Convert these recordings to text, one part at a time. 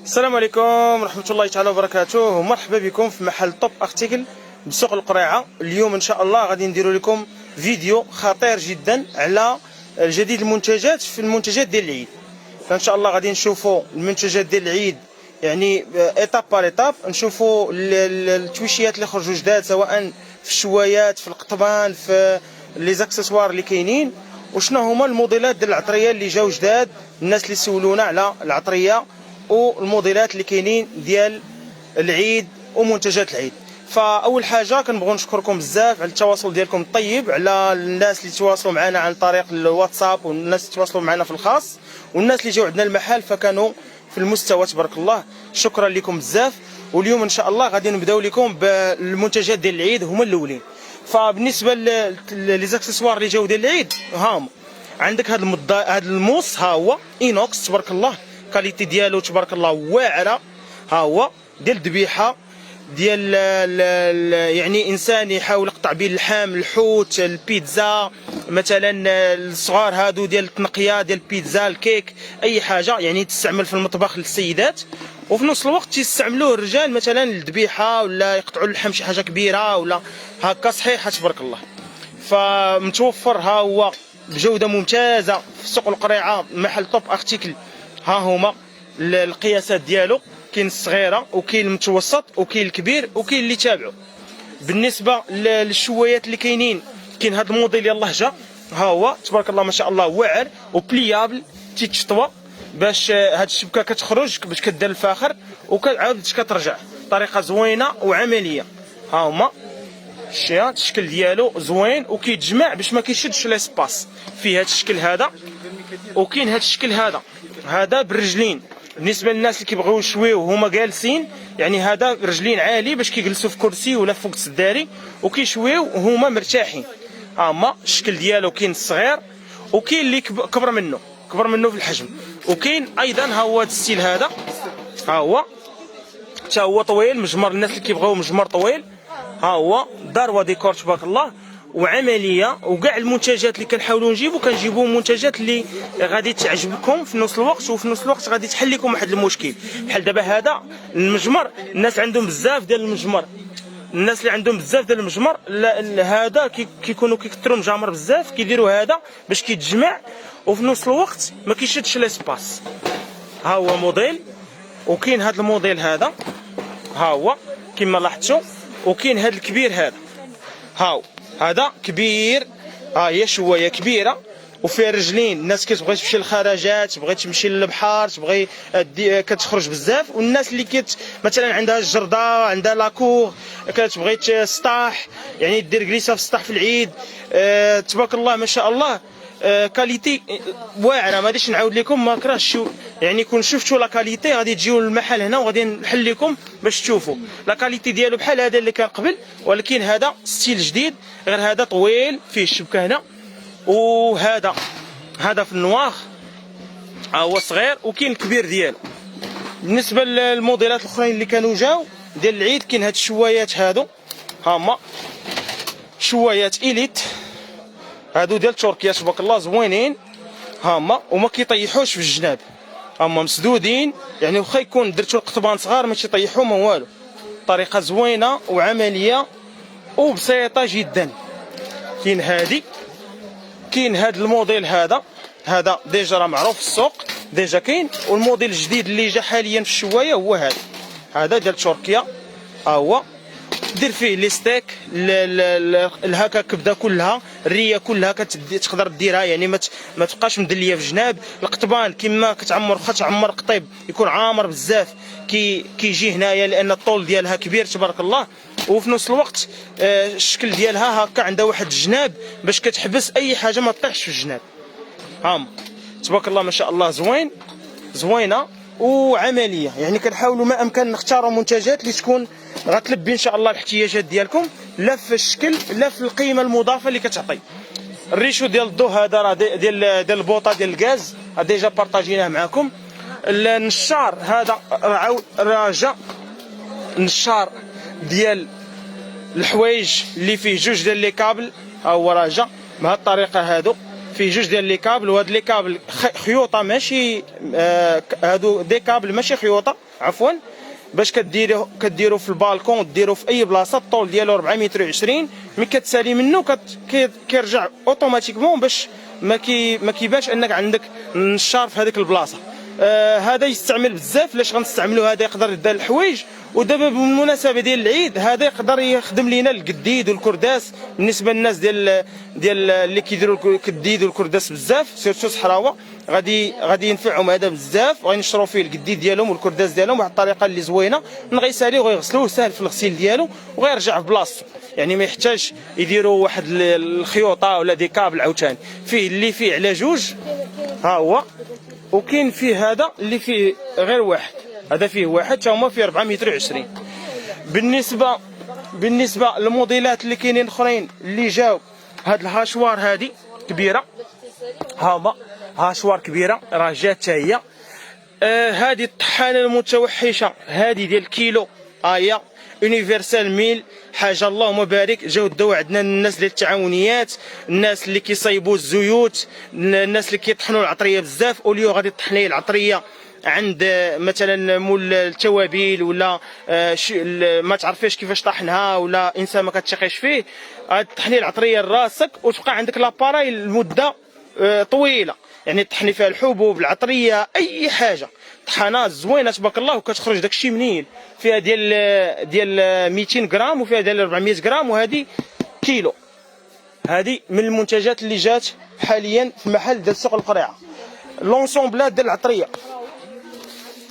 السلام عليكم ورحمة الله تعالى وبركاته. مرحبا بكم في محل توب ارتيكل بسوق القريعة. اليوم ان شاء الله غادي نديروا لكم فيديو خطير جدا على جديد المنتجات في المنتجات ديال العيد. فان شاء الله غادي نشوفوا المنتجات ديال العيد، يعني ايتاب بار ايتاب، نشوفوا التويشيات اللي خرجوا جداد، سواء في الشوايات، في القطبان، في لي زاكسسوار اللي كاينين، وشنو هما الموديلات ديال العطريه اللي جاو جداد، الناس اللي سولونا على العطريه والموديلات اللي كاينين ديال العيد ومنتجات العيد. فاول حاجه كنبغوا نشكركم بزاف على التواصل ديالكم الطيب، على الناس اللي تواصلوا معنا عن طريق الواتساب، والناس اللي تواصلوا معنا في الخاص، والناس اللي جاو عندنا المحل فكانوا في المستوى تبارك الله. شكرا لكم بزاف. واليوم ان شاء الله غادي نبداو لكم بالمنتجات ديال العيد هما الاولين. فبالنسبه لي زاكسسوار اللي جاو ديال العيد، ها عندك هذا الموس، ها هو اينوكس تبارك الله، كاليتي ديالو تبارك الله واعره. ها هو ديال الذبيحه ديال يعني انسان يحاول يقطع به اللحم، الحوت، البيتزا مثلا، الصغار هادو ديال التنقيه ديال البيتزا، الكيك، اي حاجه يعني تستعمل في المطبخ للسيدات، وفي نفس الوقت تستعملوه الرجال مثلا للذبيحه، ولا يقطعوا اللحم شي حاجه كبيره ولا هكا صحيحه تبارك الله. فمتوفر ها هو بجوده ممتازه في سوق القريعه، محل توب ارتيكل. ها هما القياسات ديالو، كاين الصغيره وكاين المتوسط وكاين الكبير وكاين اللي تابعو. بالنسبه للشوايات اللي كاينين، كاين هذا الموديل يلاه جا، ها هو تبارك الله ما شاء الله واعر وبليابل، تيتشطوى باش هاد الشبكه كتخرج باش كدير الفاخر وكتعاود كترجع، طريقه زوينه وعمليه. ها هما شتي الشكل ديالو زوين وكيتجمع باش ما كيشدش ليسباس. فيه هذا الشكل هذا، وكاين هذا الشكل هذا بالرجلين. بالنسبه للناس اللي كيبغيو يشويو وهما جالسين، يعني هذا رجلين عالي باش كيجلسوا في كرسي ولا فوق السداري وكيشويو وهما مرتاحين. اما الشكل ديالو كاين الصغير وكاين اللي كبر منه في الحجم، وكاين ايضا ها هو هذا الستيل هذا، ها هو حتى هو طويل مجمر، الناس اللي كيبغيو مجمر طويل. ها هو دار وديكور تبارك الله وعمليه. وكاع المنتجات اللي كنحاولوا كنجيبوا منتجات اللي غادي تعجبكم في نفس الوقت، وفي نفس الوقت غادي تحل لكم واحد المشكل. بحال دابا هذا المجمر، الناس عندهم بزاف ديال المجمر، الناس اللي عندهم بزاف ديال المجمر هذا كيكونوا كيكثروا مجامر بزاف، كيديروا هذا باش كيتجمع وفي نفس الوقت ما كيشدش ليسباس. ها هو موديل، وكاين هذا الموديل هذا، ها هو كما لاحظتوا، وكاين هذا الكبير هذا، هاو هذا كبير، هي شويه كبيره وفيها رجلين. الناس كتبغي تمشي للخرجات، تبغي تمشي للبحر، تبغي كتخرج بزاف. والناس اللي مثلا عندها الجرده، عندها لاكور، كتبغي تسطح، يعني دير جليسه في السطح في العيد، تبارك الله ما شاء الله. كاليتي واعره، ما غاديش نعاود لكم، ما كرهتش يعني كون شفتوا لا كاليتي غادي تجيو للمحل هنا وغادي نحل لكم باش تشوفوا لا كاليتي ديالو بحال هذا اللي كان قبل، ولكن هذا ستيل جديد، غير هذا طويل فيه الشبكه هنا، وهذا في النواخ هو صغير، وكاين الكبير ديالو. بالنسبه للموديلات الاخرين اللي كانوا جاو ديال العيد، كاين هاد الشوايات هادو، هما شوايات إليت هادو ديال تركيا تبارك الله زوينين، هما وما كيطيحوش في الجناب، هما مسدودين، يعني واخا يكون درتو القطبان صغار ما تيطيحوا ما والو. طريقه زوينه وعمليه وبسيطه جدا. كاين هذا الموديل هذا ديجا راه معروف في السوق ديجا كاين، والموديل الجديد اللي جا حاليا في الشوايه هو هذا ديال تركيا. ها هو دير فيه لي ستيك، هكا كبده كلها، الريه كلها تقدر ديرها، يعني ما تبقاش مدليه في الجناب. القطبان كما كتعمر، واخا تعمر قطيب يكون عامر بزاف كيجي هنايا لان الطول ديالها كبير تبارك الله، وفي نفس الوقت الشكل ديالها هكا عندها واحد الجناب باش كتحبس اي حاجه ما تطيحش في الجناب. تبارك الله ما شاء الله زوينه وعمليه. يعني كنحاولوا ما امكن نختاروا منتجات اللي تكون غتلبي ان شاء الله الاحتياجات ديالكم، لا في الشكل لا في القيمه المضافه اللي كتعطي. الريشو ديال الضو هذا راه ديال البوطه ديال الغاز، ديجا بارطاجيناه معكم. النشار هذا راه جا نشار ديال الحوايج اللي فيه جوج ديال لي كابل، ها هو راه جا بهذه الطريقه هادو فيه جوج ديال لي كابل، وهاد لي كابل خيوطه ماشي هادو دي كابل ماشي خيوطه عفوا، باش كديروا في البالكون، ديروا في اي بلاصه. الطول ديالو 4 متر و20، ملي كتسالي منه كيرجع اوتوماتيكمون باش ما كيبانش انك عندك نشار في هذيك البلاصه. هذا يستعمل بزاف. لاش غنستعملوا؟ هذا يقدر يدار الحوايج. ودابا بالمناسبه ديال العيد هذا يقدر يخدم لينا القديد والكرداس بالنسبه للناس ديال اللي كيديروا القديد والكرداس بزاف، سيرتو صحراوه، غادي ينفعهم هذا بزاف. وغينشروا فيه القديد ديالهم والكرداس ديالهم بواحد الطريقه اللي زوينه، من غيساليو وغيغسلوه ساهل في الغسيل ديالو وغيرجع في بلاصتو. يعني ما يحتاج يديروا واحد الخيوطه ولا دي كابل عاوتاني. فيه اللي فيه على جوج ها هو، وكاين فيه هذا اللي فيه غير واحد. هذا فيه واحد تا هما فيه 4 متر و20. بالنسبه للموديلات اللي كاينين اخرين اللي جاو، هاد الهاشوار هادي كبيره، ها هما هاشوار كبيره راه جات حتى هي. هادي الطحانه المتوحشه هادي ديال الكيلو، هي يونيفرسال ميل، حاجه اللهم بارك. جاو داو عندنا الناس ديال التعاونيات، الناس اللي كيصايبوا الزيوت، الناس اللي كيطحنوا العطريه بزاف. اوليو غادي تطحني العطريه عند مثلا مول التوابل ولا ما تعرفيش كيفاش طحنها، ولا انسان ما كتثقيش فيه، تطحني العطريه لراسك وتبقى عندك لاباراي لمده طويله. يعني تطحني فيها الحبوب، العطريه، اي حاجه، طحانات زوينه تبارك الله، وكتخرج داكشي منين. فيها ديال 200 غرام وفيها ديال 400 غرام، وهذه كيلو. هذه من المنتجات اللي جات حاليا في محل ديال سوق القريعه. لونسومبلات ديال العطريه،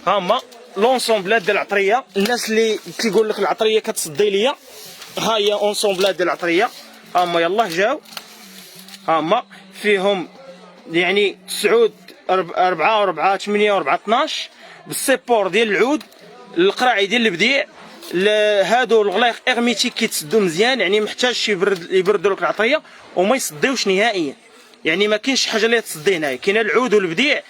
هما لونسومبلات ديال العطريه. الناس اللي كيقول لك العطريه كتصدي ليا، ها هي اونسومبلات ديال العطريه. هما يلاه جاو، هما فيهم يعني 9 4 4 8 4 12 بالسيبور ديال العود، القراعي ديال البديع. هادو الغلايق اغميتيك كيتسدوا مزيان، يعني محتاجش يبردوا لك العطريه وما يصديوش نهائيا. يعني ما كاينش حاجه اللي تصدي هنايا، كاين العود والبديع،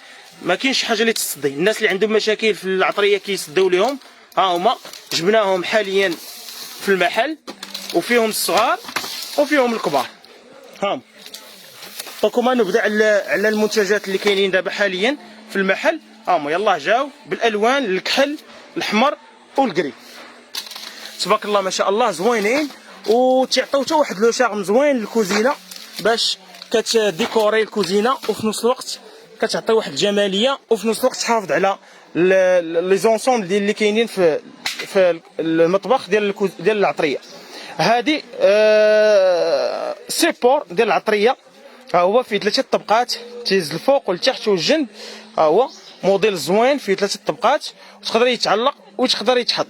ما كاينش حاجه اللي تصدي. الناس اللي عندهم مشاكل في العطريه كيصديو ليهم. ها هما جبناهم حاليا في المحل، وفيهم الصغار وفيهم الكبار. ها طوكما نبدا على المنتجات اللي كاينين دابا حاليا في المحل. هما يلاه جاو بالالوان، الكحل، الاحمر والكري، تبارك الله ما شاء الله زوينين، وتعطيو حتى واحد لو شارم زوين للكوزينه باش كتديكوري الكوزينه، وفي نفس الوقت كتعطي واحد الجماليه، وفي نفس الوقت تحافظ على لي زونسومبل ديال اللي كاينين في المطبخ ديال العطريه. هذه سيبور ديال العطريه، ها هو فيه 3 طبقات، تيز الفوق والتحت والجنب. ها هو موديل زوين فيه 3 طبقات، وتقدر يتعلق وتقدر يتحط.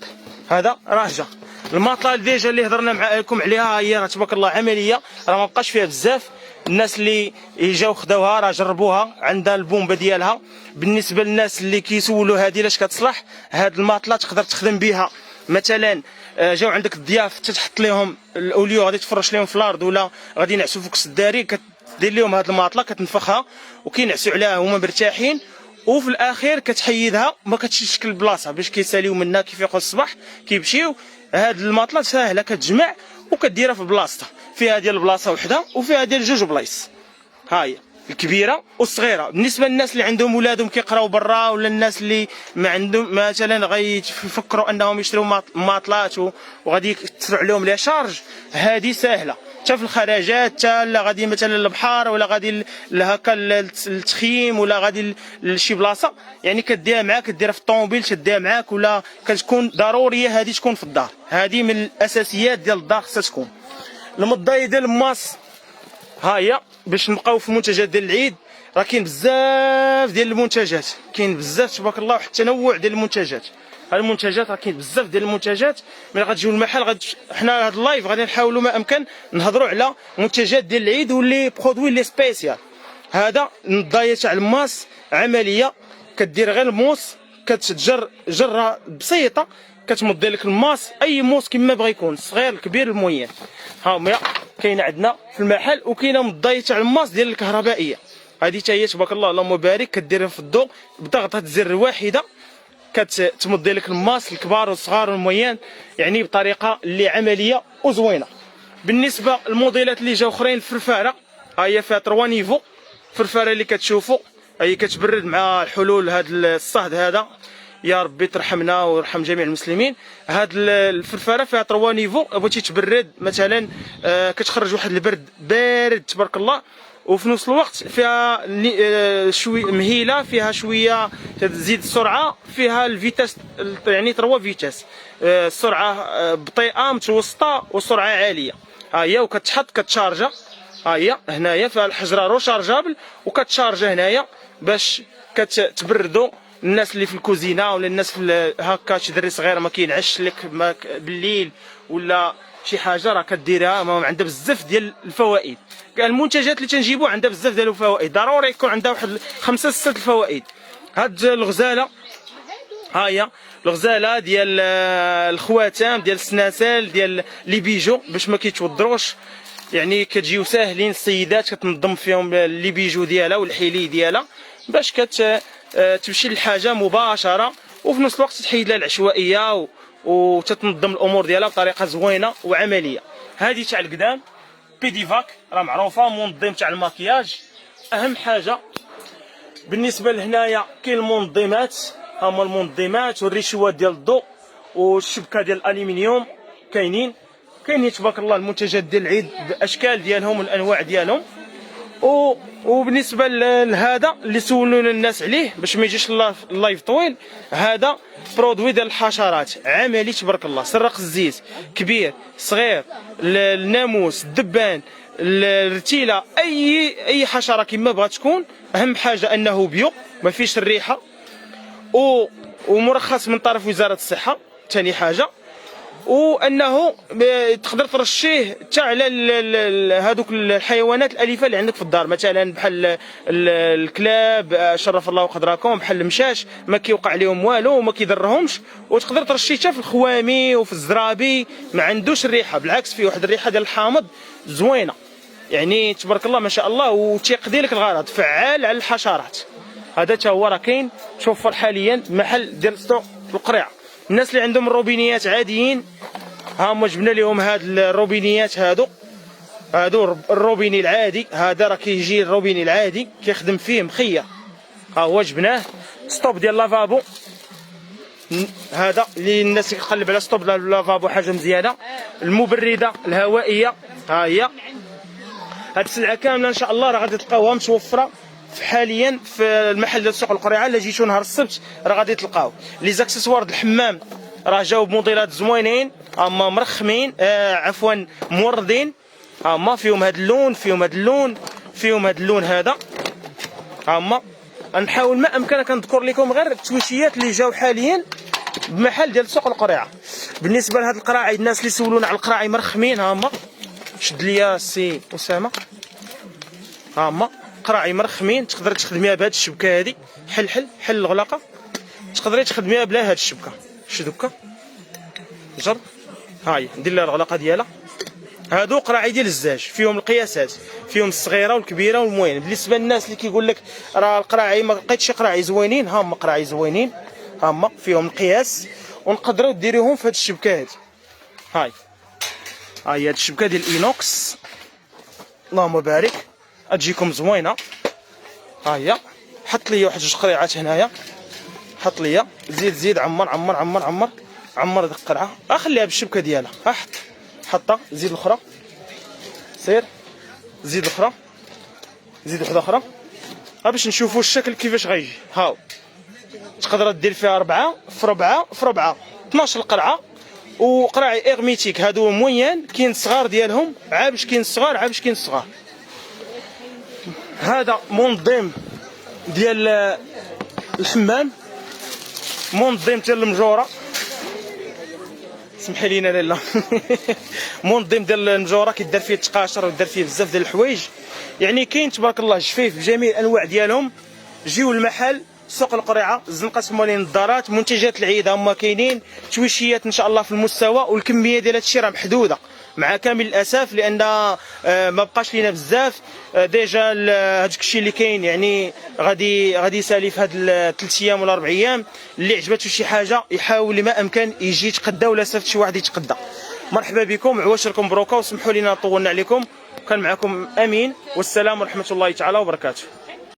هذا راه جا الماطله ديجا اللي هضرنا معكم عليها، هي تبارك الله عمليه، راه ما بقاش فيها بزاف. الناس اللي جاو خداوها راه جربوها، عندها البومبه ديالها. بالنسبه للناس اللي كيسولوا هذه لاش كتصلح، هاد الماطله تقدر تخدم بها مثلا جاو عندك الضياف تتحط لهم الاوليو، غادي تفرش لهم في الارض ولا غادي ينعسوا فوق السداري، كدير لهم هاد الماطله كتنفخها وكينعسوا عليها هما مرتاحين. وفي الاخير كتحيدها، ما كتشكل البلاصه باش كيساليو منها كيفيقوا الصباح كيمشيو. هاد الماطله ساهله كتجمع وكديرها في بلاصتها، فيها ديال البلاصه وحده وفيها ديال 2 بلايص. ها هي الكبيره والصغيره. بالنسبه للناس اللي عندهم ولادهم كيقراو برا، ولا الناس اللي ما عندهم مثلا غيفكروا انهم يشريو ماطلات وغادي يكثروا عليهم لي شارج، هذه ساهله حتى في الخراجات، حتى لا غادي مثلا للبحر ولا غادي هكا للتخييم ولا غادي لشي بلاصه، يعني كديها معاك، كديرها في الطوموبيل تديها معاك، ولا كتكون ضروريه هذه تكون في الدار. هذه من الاساسيات ديال الدار خصها تكون. المضاي ديال الماس، ها هي باش نبقاو في المنتجات ديال العيد. راه كاين بزاف ديال المنتجات، كاين بزاف تبارك الله، واحد التنوع ديال المنتجات. هاد المنتجات راه كاين بزاف ديال المنتجات. ملي غتجيو للمحل حنا هاد اللايف غادي نحاولوا ما امكن نهضروا على منتجات ديال العيد واللي برودوي لي سبيسيال. هذا النضايه تاع الماس عمليه، كدير غير الموس، كتجر جره بسيطه، كتمضي لك الماس، اي موس كما بغى يكون، الصغير الكبير الموين. ها هما كاينه عندنا في المحل، وكاينه مضايه تاع الماس ديال الكهربائيه. هذه حتى هي تبارك الله اللهم بارك، كديرها في الضوء بضغطه زر واحده كتمضي لك الماس الكبار والصغار والموين، يعني بطريقه اللي عمليه وزوينه. بالنسبه للموديلات اللي جاو اخرين الفرفاره، ها هي فيها 3 نيفو، فرفاره اللي كتشوفوا هي كتبرد مع الحلول هذا الصهد هذا. يا ربي ترحمنا ويرحم جميع المسلمين. هاد الفرفاره فيها 3 نيفو، بغيتي تبرد مثلا كتخرج واحد البرد بارد تبارك الله، وفي نفس الوقت فيها شويه مهيله، فيها شويه تزيد السرعه، فيها الفيتاس يعني 3 فيتاس، السرعه بطيئه متوسطه وسرعه عاليه. ها هي وكتحط كتشارجا. ها هي هنايا فيها الحجره روشارجابل وكتشارجا هنايا باش كتبردوا الناس اللي في الكوزينه ولا الناس في هكا شي دري صغير ما كينعش لك بالليل ولا شي حاجه، راه كديرها عندها بزاف ديال الفوائد. المنتجات اللي تنجيبوا عندها بزاف ديال الفوائد، ضروري يكون عندها واحد 5 6 الفوائد. هاد الغزاله ها هي الغزاله ديال الخواتم ديال السناسل ديال لي بيجو باش ما كيتوضروش، يعني كتجيو ساهلين السيدات كتنظم فيهم لي بيجو ديالها والحلي ديالها باش تمشي للحاجه مباشره، وفي نفس الوقت تحيد لها العشوائيه وتتنظم الامور ديالها بطريقه زوينه وعمليه. هذه تاع القدام بيديفاك راه معروفه، منظم تاع الماكياج. اهم حاجه بالنسبه لهنايا كاين المنظمات، هما المنظمات والريشوات ديال الضوء والشبكه ديال الالومنيوم كاينين تبارك الله. المنتجات ديال العيد باشكال ديالهم والانواع ديالهم. وبالنسبه لهذا اللي سولونا الناس عليه باش ما يجيش اللايف طويل، هذا برودوي ديال الحشرات عملي تبارك الله، سرق الزيت كبير صغير، الناموس الدبان الرتيله، اي حشره كما بغات تكون. اهم حاجه انه بيو ما فيش الريحه، ومرخص من طرف وزاره الصحه. ثاني حاجه وانه تقدر ترشيه حتى على هذوك الحيوانات الاليفه اللي عندك في الدار، مثلا بحال الكلاب شرف الله قدركم، بحال المشاش ما كيوقع لهم والو وما كيضرهمش، وتقدر ترشيه حتى في الخوامي وفي الزرابي، ما عندوش الريحه، بالعكس فيه واحد الريحه ديال الحامض زوينه يعني تبارك الله ما شاء الله، وتيقضي لك الغرض، فعال على الحشرات. هذا تا هو راه كاين توفر حاليا محل ديال ستوك في القريعه. الناس اللي عندهم الروبينيات عاديين ها هما جبنا لهم هاد الروبينيات هادو الروبيني العادي هذا راه كيجي الروبيني العادي كيخدم فيه مخير، ها هو جبناه. ستوب ديال لافابو هذا اللي الناس كتقلب على ستوب لافابو حاجه مزيانه. المبرده الهوائيه ها هي، هاد السلعه كامله ان شاء الله راه غادي تلقاوها متوفره حاليا في المحل ديال سوق القريعه. الا جيتو نهار السبت راه غادي تلقاو لي زاكسيسوار د الحمام، راه جاو بموديلات زوينين، اما مرخمين عفوا موردين، اما فيهم هاد اللون فيهم هاد اللون فيهم هاد اللون هذا. اما نحاول ما امكن كنذكر لكم غير التويشيات اللي جاو حاليا بمحل ديال سوق القريعه. بالنسبه لهاد القراعي الناس اللي سولونا على القراعي مرخمين، ها هما شد ليا السي اسامه، ها هما قراعي مرخمين تقدر تخدميها بهاد الشبكه هادي. حل الغلاقه تقدري تخدميها بلا هاد الشبكه. شد هكا جر، هاي ندير لها الغلاقه ديالها. هادو قراعي ديال الزاج فيهم القياسات، فيهم الصغيره والكبيره والموين. بالنسبه للناس اللي كيقول لك راه القراعي ما لقيتش قراعي زوينين، ها هما قراعي زوينين، ها هما فيهم القياس ونقدروا ديريهم في هاد الشبكه هادي. هاي هاد الشبكه ديال الاينوكس اللهم بارك تجيكم زوينه. ها هي حط لي واحد 2 قريعات هنايا، حط لي زيد عمر عمر عمر عمر عمر هذيك القرعه، خليها بالشبكه ديالها. ها حطها زيد الاخرى، سير زيد الاخرى، زيد وحده اخرى باش نشوفوا الشكل كيفاش غيجي. هاو تقدر دير فيها 4 في 4 في 4 12 القرعه. وقراعي اغميتيك هادو موين، كاين الصغار ديالهم عابش كاين الصغار عابش كاين الصغار. هذا منظم ديال الحمام، منظم ديال المجوره، سمحي لينا لاله منظم ديال المجوره كيدار فيه التقاشر ودار فيه بزاف ديال الحوايج، يعني كاين تبارك الله جفيف بجميع الانواع ديالهم. جيو المحل سوق القريعه الزنقه مولين الدارات. منتجات العيد هما كاينين، تويشيات ان شاء الله في المستوى، والكميه ديال هادشي راه محدوده مع كامل الاسف لان ما بقاش لينا بزاف. ديجا هاداك الشيء اللي كاين يعني غادي يسالي في هاد 3 ايام ولا 4 ايام. اللي عجبته شي حاجه يحاول لما امكن يجي يتقدى، ولا صيفط شي واحد يتقدى. مرحبا بكم، عواشركم بروكا، وسمحوا لنا طولنا عليكم. كان معكم امين، والسلام ورحمه الله تعالى وبركاته.